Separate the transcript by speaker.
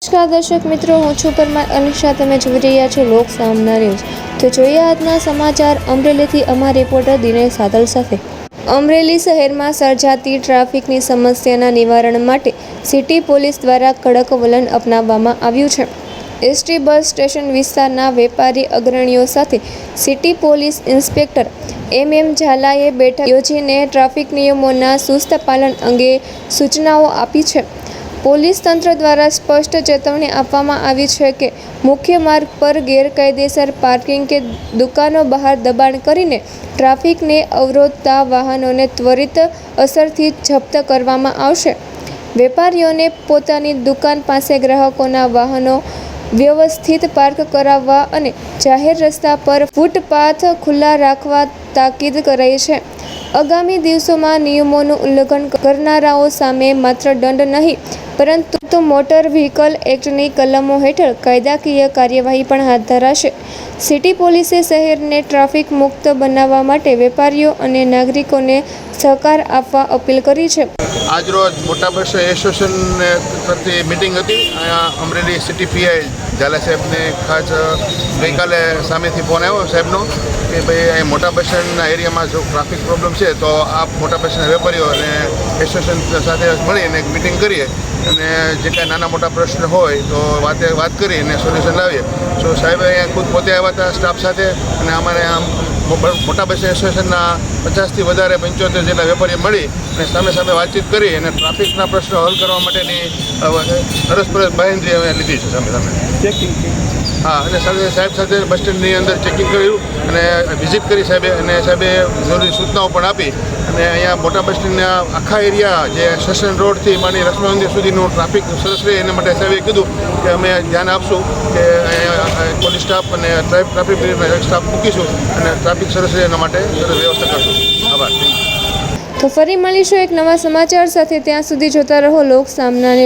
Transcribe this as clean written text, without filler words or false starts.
Speaker 1: નમસ્કાર દર્શક મિત્રો, હું છું પરમાર અનિશા. તમે જોઈ રહ્યા છો લોક સામના ન્યૂઝ. તો જોઈએ આજના સમાચાર અમરેલીથી અમારા રિપોર્ટર દિનેશ સાદલ સાથે. અમરેલી શહેરમાં સર્જાતી ટ્રાફિકની સમસ્યાના નિવારણ માટે સિટી પોલીસ દ્વારા કડક વલણ અપનાવવામાં આવ્યું છે. એસટી બસ સ્ટેશન વિસ્તારના વેપારી અગ્રણીઓ સાથે સિટી પોલીસ ઇન્સ્પેક્ટર એમ ઝાલાએ બેઠક યોજીને ટ્રાફિક નિયમોના સુસ્ત પાલન અંગે સૂચનાઓ આપી છે. પોલીસ તંત્ર દ્વારા સ્પષ્ટ ચેતવણી આપવામાં આવી છે કે મુખ્ય માર્ગ પર ગેરકાયદેસર પાર્કિંગ કે દુકાનો બહાર દબાણ કરીને ટ્રાફિકને અવરોધતા વાહનોને ત્વરિત અસરથી જપ્ત કરવામાં આવશે. વેપારીઓને પોતાની દુકાન પાસે ગ્રાહકોના વાહનો વ્યવસ્થિત પાર્ક કરાવવા અને જાહેર રસ્તા પર ફૂટપાથ ખુલ્લા રાખવા તાકીદ કરાઈ છે. આગામી દિવસોમાં નિયમોનું ઉલ્લંઘન કરનારાઓ સામે માત્ર દંડ નહીં પરંતુ મોટર વ્હીકલ એક્ટની કલમો હેઠળ કાયદાકીય કાર્યવાહી પણ હાથ ધરાશે. સિટી પોલીસે શહેરને ટ્રાફિક મુક્ત બનાવવા માટે વેપારીઓ અને નાગરિકોને સહકાર આપવા અપીલ કરી છે.
Speaker 2: આજરોજ મોટા બસ એસોસિએશન તરફથી મિટિંગ હતી. અહીંયા અમરેલી સિટી પીઆઈ ઝાલા સાહેબને ખાસ ગઈકાલે સામેથી ફોન આવ્યો સાહેબનો કે ભાઈ અહીં મોટા બસ સ્ટેન્ડના એરિયામાં જો ટ્રાફિક પ્રોબ્લેમ છે તો આપ મોટા બસ સ્ટેન્ડના વેપારીઓ અને એસોસિએશન સાથે મળીને એક મિટિંગ કરીએ અને જે કાંઈ નાના મોટા પ્રશ્ન હોય તો વાત કરી અને સોલ્યુશન લાવીએ. તો સાહેબ અહીંયા ખુદ પોતે આવ્યા હતા સ્ટાફ સાથે અને અમારે આમ મોટા બસ એસોસિએશનના 50થી વધારે 75 જેટલા વેપારીઓ મળી અને સામે વાતચીત કરી અને ટ્રાફિકના પ્રશ્નો હલ કરવા માટેની અરસપરસ બાંહેધરી અમે લીધી છે. સામે ચેકિંગ અને સાહેબ સાથે બસ સ્ટેન્ડની અંદર ચેકિંગ કર્યું અને વિઝિટ કરી સાહેબે અને સાહેબે જરૂરી સૂચનાઓ પણ આપી અને અહીંયા મોટા બસ સ્ટેન્ડના આખા એરિયા જે સ્ટેશન રોડથી માંડી લક્ષ્મણ મંદિર સુધીનું ટ્રાફિક સરસ રહે એના માટે સાહેબે કીધું કે અમે ધ્યાન આપશું કે પોલીસ સ્ટાફ અને ટ્રાફિક સ્ટાફ મૂકીશું અને ટ્રાફિક સરસ રહે એના માટે વ્યવસ્થા કરશું. આભાર.
Speaker 1: તો ફરી મળીશું એક નવા સમાચાર સાથે. ત્યાં સુધી જોતા રહો લોક સામના ન્યૂઝ.